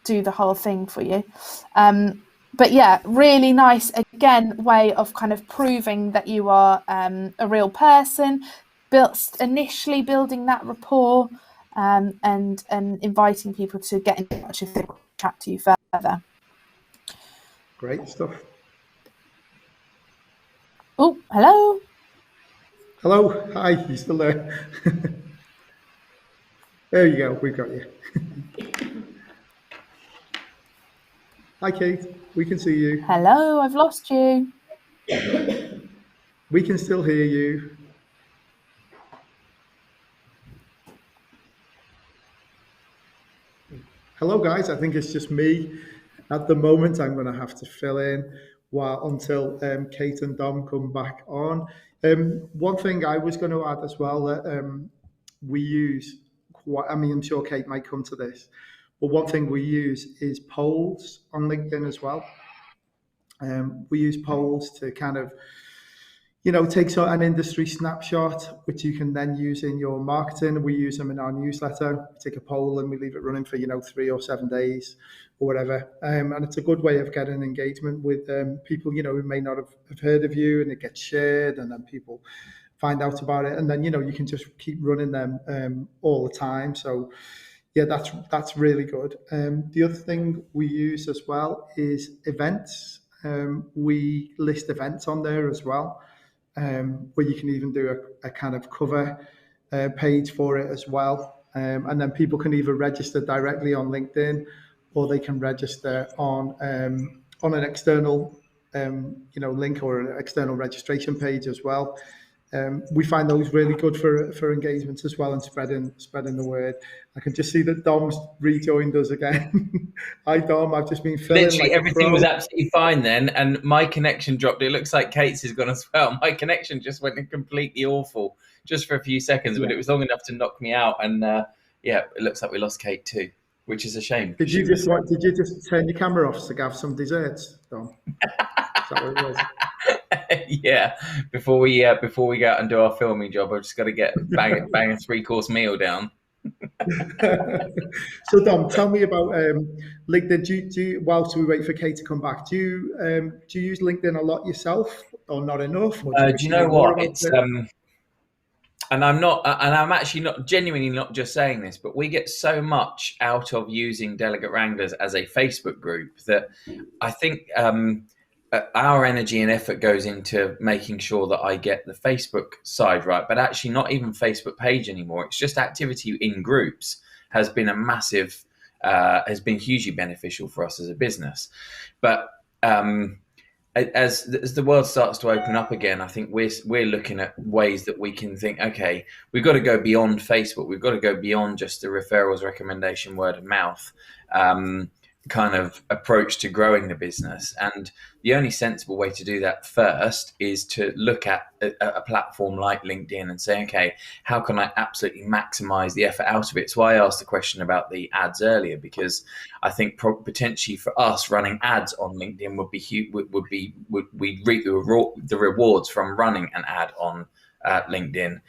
do the whole thing for you. But yeah, really nice, again, way of kind of proving that you are a real person, initially building that rapport and inviting people to get in touch if they want to chat to you further. Great stuff. Oh, hello. Hello. Hi, you still there? There you go. We got you. Hi, Kate. We can see you. Hello, I've lost you. We can still hear you. Hello, guys. I think it's just me at the moment. I'm going to have to fill in until Kate and Dom come back on. One thing I was going to add as well that we use I'm sure Kate might come to this, but one thing we use is polls on LinkedIn as well. We use polls to kind of take an industry snapshot, which you can then use in your marketing. We use them in our newsletter. We take a poll and we leave it running for 3 or 7 days or whatever. And it's a good way of getting engagement with people who may not have heard of you, and it gets shared, and then people find out about it, and then you can just keep running them all the time. So yeah, that's really good. The other thing we use as well is events. We list events on there as well. Where you can even do a kind of cover page for it as well. And then people can either register directly on LinkedIn, or they can register on an external link or an external registration page as well. We find those really good for engagements as well, and spreading the word. I can just see that Dom's rejoined us again. Hi, Dom. I've just been filling. Literally everything was absolutely fine then, and my connection dropped. It looks like Kate's has gone as well. My connection just went completely awful just for a few seconds, but it was long enough to knock me out. And it looks like we lost Kate too, which is a shame. Did you just turn your camera off to have some desserts, Dom? Is that what it was? Yeah, before we go out and do our filming job, I've just got to bang a 3-course meal down. So Dom, tell me about LinkedIn. Whilst we wait for Kate to come back, do you use LinkedIn a lot yourself, or not enough, or do you Do wish you you knew know more what? about It's it? and I'm actually not genuinely not just saying this, but we get so much out of using Delegate Wranglers as a Facebook group that I think our energy and effort goes into making sure that I get the Facebook side right, but actually not even Facebook page anymore. It's just activity in groups has been has been hugely beneficial for us as a business. But as the world starts to open up again, I think we're looking at ways that we can think, okay, we've got to go beyond Facebook. We've got to go beyond just the referrals, recommendation, word of mouth kind of approach to growing the business. And the only sensible way to do that first is to look at a platform like LinkedIn and say, okay, how can I absolutely maximize the effort out of it? So I asked the question about the ads earlier, because I think potentially for us, running ads on LinkedIn would be huge, we'd reap the rewards from running an ad on LinkedIn.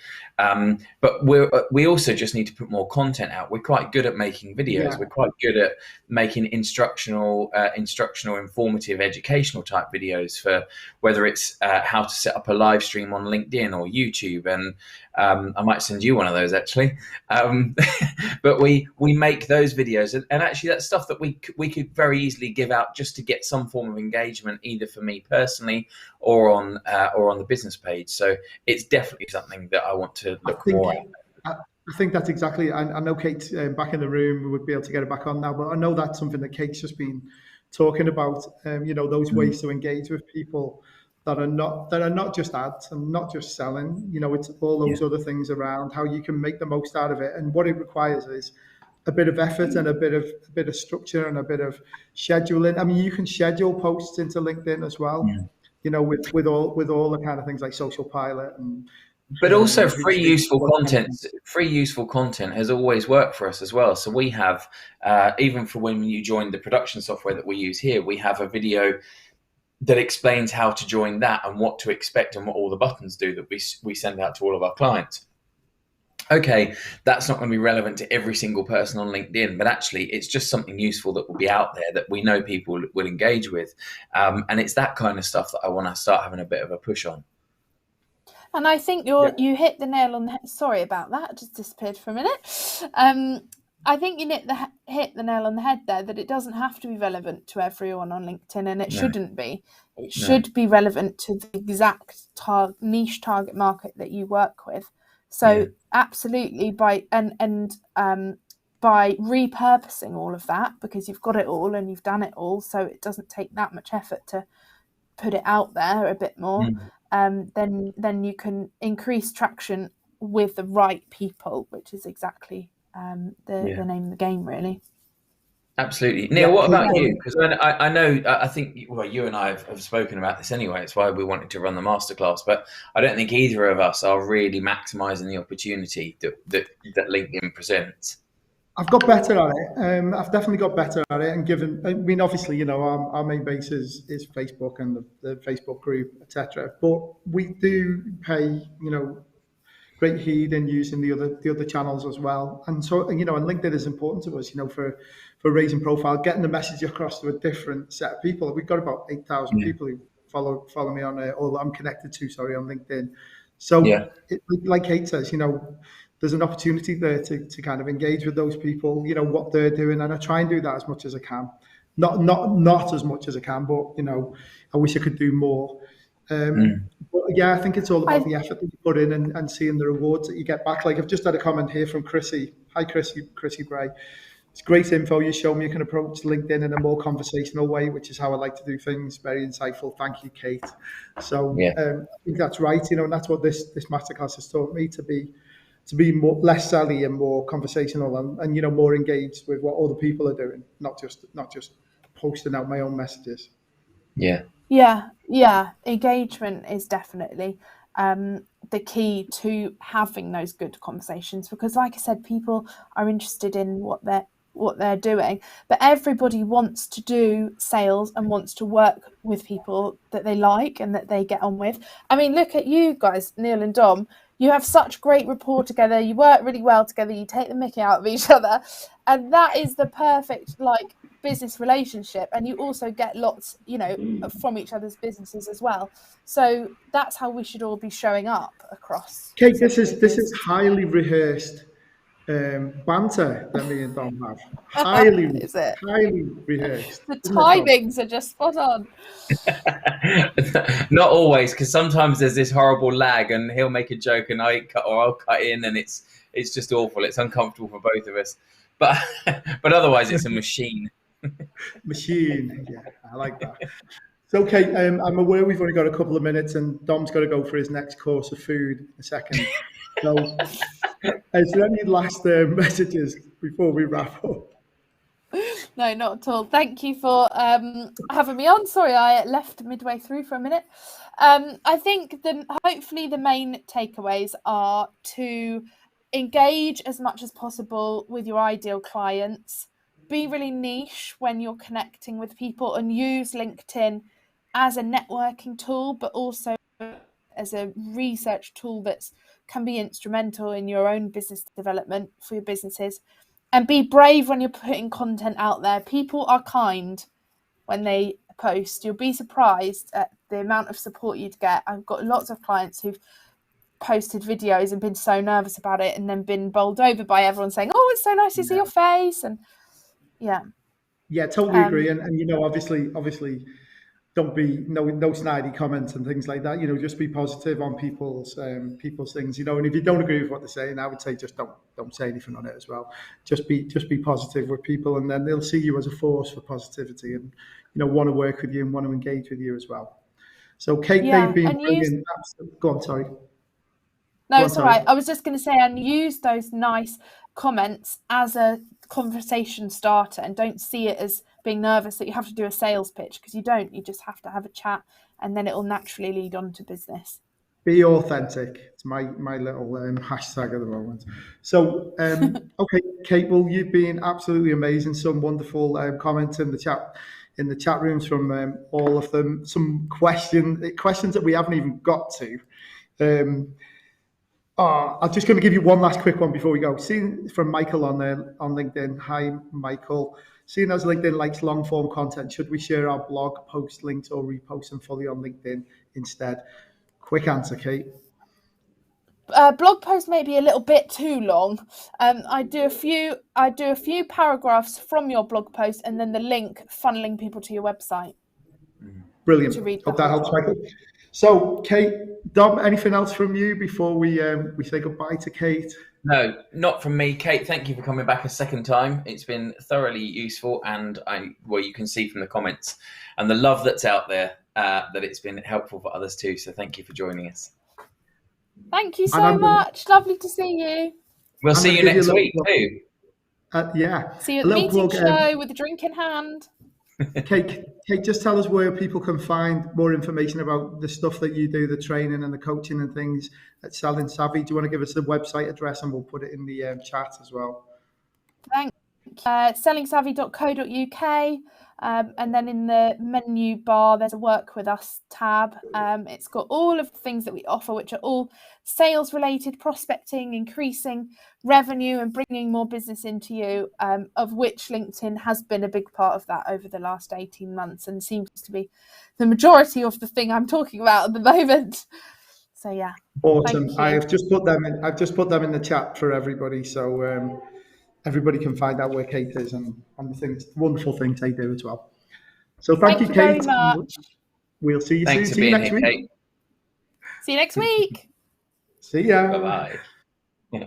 But we also just need to put more content out. We're quite good at making videos. Yeah. We're quite good at making instructional, informative, educational type videos for whether it's how to set up a live stream on LinkedIn or YouTube. And I might send you one of those actually. But we make those videos, and actually that's stuff that we could very easily give out just to get some form of engagement, either for me personally or on the business page. So it's definitely something that I want to look more at. I think that's exactly. I know Kate back in the room. We would be able to get her back on now, but I know that's something that Kate's just been talking about. Those ways to engage with people that are not just ads and not just selling. It's all those other things around how you can make the most out of it, and what it requires is a bit of effort and a bit of structure and a bit of scheduling. I mean, you can schedule posts into LinkedIn as well. With all the kind of things like Social Pilot and But also free retweets, useful all that kind of content. thing. Free useful content has always worked for us as well. So we have, even for when you join the production software that we use here, we have a video that explains how to join that and what to expect and what all the buttons do that we send out to all of our clients. Okay, that's not going to be relevant to every single person on LinkedIn, but actually it's just something useful that will be out there that we know people will engage with. And it's that kind of stuff that I want to start having a bit of a push on. And I think you hit the nail on the head. Sorry about that. It just disappeared for a minute. I think you hit the nail on the head there, that it doesn't have to be relevant to everyone on LinkedIn, and it shouldn't be. It should be relevant to the exact niche target market that you work with. So absolutely, by repurposing all of that, because you've got it all and you've done it all, so it doesn't take that much effort to put it out there a bit more. Then you can increase traction with the right people, which is exactly the name of the game, really. Absolutely. Neil, what about you? Because I know, I think, well, you and I have spoken about this anyway. It's why we wanted to run the masterclass, but I don't think either of us are really maximising the opportunity that LinkedIn presents. I've got better at it. I've definitely got better at it. And obviously, our main base is Facebook and the Facebook group, etc. But we do pay, great heed in using the other channels as well. And so, and LinkedIn is important to us, for raising profile, getting the message across to a different set of people. We've got about 8,000 people who follow me on, or I'm connected to, on LinkedIn. So, like Kate says, there's an opportunity there to kind of engage with those people, what they're doing, and I try and do that as much as I can. Not as much as I can, but I wish I could do more. But yeah, I think it's all about the effort that you put in and seeing the rewards that you get back. Like I've just had a comment here from Chrissy. Hi, Chrissy Bray. It's great info. You show me you can approach LinkedIn in a more conversational way, which is how I like to do things. Very insightful. Thank you, Kate. So I think that's right. And that's what this masterclass has taught me, to be less selly and more conversational and more engaged with what other people are doing, not just posting out my own messages. Yeah. Engagement is definitely the key to having those good conversations, because like I said, people are interested in what what they're doing, but everybody wants to do sales and wants to work with people that they like and that they get on with. I mean, look at you guys, Neil and Dom. You have such great rapport together. You work really well together. You take the mickey out of each other, and that is the perfect business relationship. And you also get lots, from each other's businesses as well. So that's how we should all be showing up across. Kate, this is highly rehearsed banter that me and Dom have. Is it? Highly rehearsed. The timings are just spot on. Not always, because sometimes there's this horrible lag, and he'll make a joke, and I'll cut in, and it's just awful. It's uncomfortable for both of us. But otherwise, it's a machine. Machine, yeah, I like that. So, Kate, I'm aware we've only got a couple of minutes, and Dom's got to go for his next course of food in a second. So, is there any last messages before we wrap up? No, not at all. Thank you for having me on. Sorry, I left midway through for a minute. I think hopefully the main takeaways are to engage as much as possible with your ideal clients. Be really niche when you're connecting with people, and use LinkedIn as a networking tool, but also as a research tool that can be instrumental in your own business development for your businesses. And be brave when you're putting content out there. People are kind when they post. You'll be surprised at the amount of support you'd get. I've got lots of clients who've posted videos and been so nervous about it, and then been bowled over by everyone saying, "Oh, it's so nice to see your face." And yeah, totally agree. And obviously, don't be no snidey comments and things like that. Just be positive on people's things. And if you don't agree with what they're saying, I would say just don't say anything on it as well. Just be positive with people, and then they'll see you as a force for positivity, and want to work with you and want to engage with you as well. So, Kate, they've been brilliant. Go on, sorry. No, it's all right. I was just going to say, and use those nice comments as a conversation starter, and don't see it as being nervous that you have to do a sales pitch, because you don't. You just have to have a chat, and then it will naturally lead on to business. Be authentic. It's my little hashtag at the moment. So, okay, Kate, well, you've been absolutely amazing. Some wonderful comments in the chat rooms from all of them. Some questions that we haven't even got to. I'm just going to give you one last quick one before we go. Seeing from Michael on LinkedIn. Hi, Michael. Seeing as LinkedIn likes long form content, should we share our blog post links or repost them fully on LinkedIn instead? Quick answer, Kate. Blog posts may be a little bit too long. I do a few paragraphs from your blog post, and then the link funneling people to your website. Brilliant. Hope that helps, Michael. So, Kate, Dom, anything else from you before we say goodbye to Kate? No, not from me. Kate, thank you for coming back a second time. It's been thoroughly useful, and you can see from the comments and the love that's out there that it's been helpful for others too. So thank you for joining us. Thank you so much. Lovely to see you. We'll see you next week too. Yeah. See you at the meeting show with a drink in hand. Kate, just tell us where people can find more information about the stuff that you do, the training and the coaching and things at Selling Savvy. Do you want to give us the website address, and we'll put it in the chat as well? Thanks. sellingsavvy.co.uk, and then in the menu bar there's a Work With Us tab. It's got all of the things that we offer, which are all sales related, prospecting, increasing revenue and bringing more business into you, of which LinkedIn has been a big part of that over the last 18 months and seems to be the majority of the thing I'm talking about at the moment. So yeah. Awesome. I've just put them in the chat for everybody, so everybody can find out where Kate is and the wonderful things they do as well. So thank you, Kate. Very much. We'll see you soon. See you next week. Kate. See you next week. See ya. Bye-bye.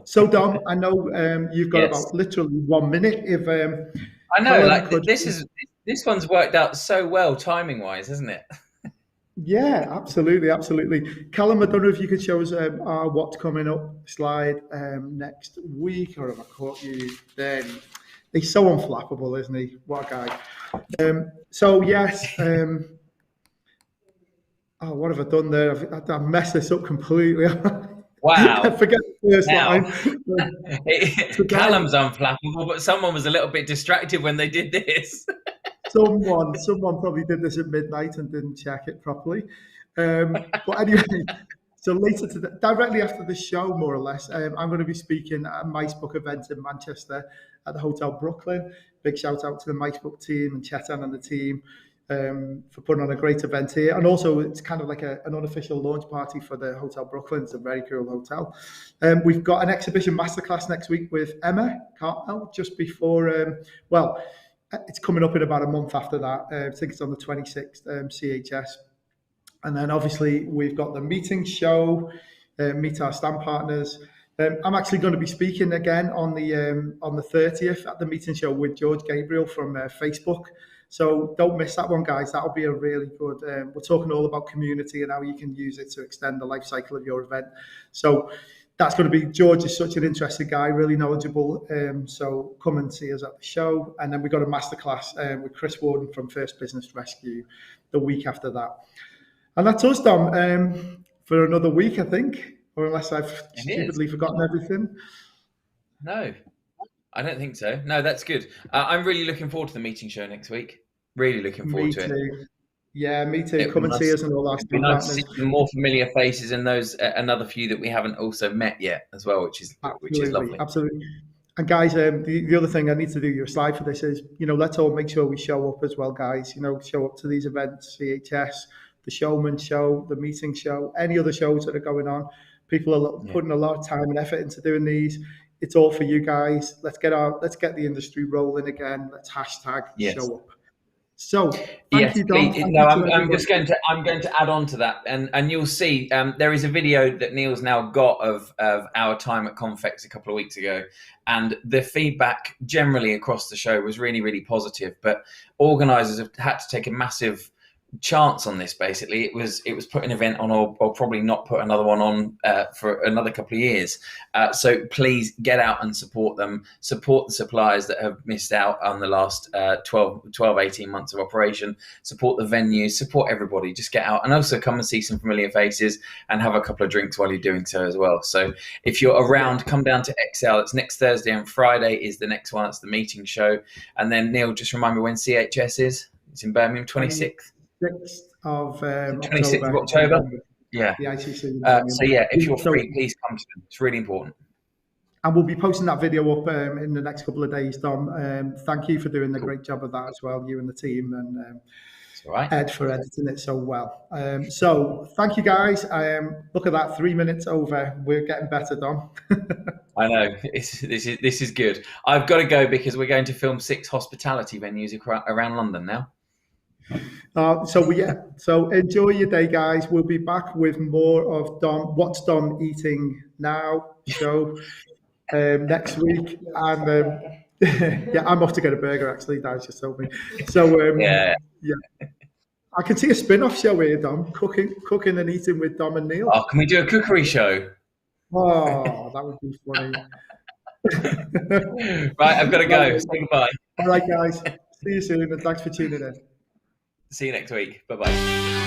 So Dom, I know you've got about literally 1 minute. If I know, this one's worked out so well timing wise, hasn't it? Yeah, absolutely. Callum, I don't know if you could show us our what's coming up slide next week, or have I caught you then? He's so unflappable, isn't he? What a guy. So yes. What have I done there? I've messed this up completely. Wow. Forget the first Now, line. Callum's unflappable, but someone was a little bit distracted when they did this. Someone probably did this at midnight and didn't check it properly. But anyway, so later today, directly after the show, more or less, I'm going to be speaking at a Mice Book event in Manchester at the Hotel Brooklyn. Big shout out to the Mice Book team and Chetan and the team for putting on a great event here. And also, it's kind of like an unofficial launch party for the Hotel Brooklyn. It's a very cool hotel. We've got an exhibition masterclass next week with Emma Cartmel just before, it's coming up in about a month after that. I think it's on the 26th, CHS. And then obviously we've got the meeting show, Meet Our Stand Partners. I'm actually going to be speaking again on the 30th at the meeting show with George Gabriel from Facebook. So don't miss that one, guys. That'll be a really good. We're talking all about community and how you can use it to extend the life cycle of your event. So that's going to be, George is such an interesting guy, really knowledgeable. So come and see us at the show. And then we've got a masterclass with Chris Warden from First Business Rescue the week after that. And that's us, Dom, for another week, I think, or unless I've stupidly forgotten everything. No, I don't think so. No, that's good. I'm really looking forward to the meeting show next week. Really looking forward to it. Yeah, me too. Come and see us and all our stand partners. Nice to see more familiar faces and those another few that we haven't also met yet as well, which is lovely. Absolutely. And guys, the other thing I need to do your slide for this is, let's all make sure we show up as well, guys. Show up to these events, CHS, the Showman Show, the Meeting Show, any other shows that are going on. People are putting a lot of time and effort into doing these. It's all for you guys. Let's get the industry rolling again. Let's hashtag show up. So thank you, Dom. I'm going to add on to that, and you'll see there is a video that Neil's now got of our time at Confex a couple of weeks ago, and the feedback generally across the show was really, really positive. But organisers have had to take a massive chance on this. Basically, it was put an event on, or probably not put another one on for another couple of years. So please get out and support them. Support the suppliers that have missed out on the last 12, 18 months of operation. Support the venues. Support everybody. Just get out and also come and see some familiar faces and have a couple of drinks while you're doing so as well. So if you're around, come down to XL. It's next Thursday and Friday is the next one. It's the meeting show. And then Neil, just remind me when CHS is. It's in Birmingham, 26th. 26th of 26th of October. Yeah. The ICC. So yeah, if you're free, please come to them. It's really important. And we'll be posting that video up in the next couple of days, Dom. Thank you for doing the great job of that as well, you and the team, and Ed for editing it so well. So thank you, guys. Look at that, 3 minutes over. We're getting better, Dom. I know. This is good. I've got to go because we're going to film 6 hospitality venues around London now. So enjoy your day, guys. We'll be back with more of What's Dom Eating Now show next week. And I'm off to get a burger, actually. Dad's just told me. So I can see a spin-off show here, Dom. Cooking and eating with Dom and Neil. Oh, can we do a cookery show? Oh, that would be funny. Right, I've got to go. Say goodbye. All right, guys. See you soon, and thanks for tuning in. See you next week. Bye-bye.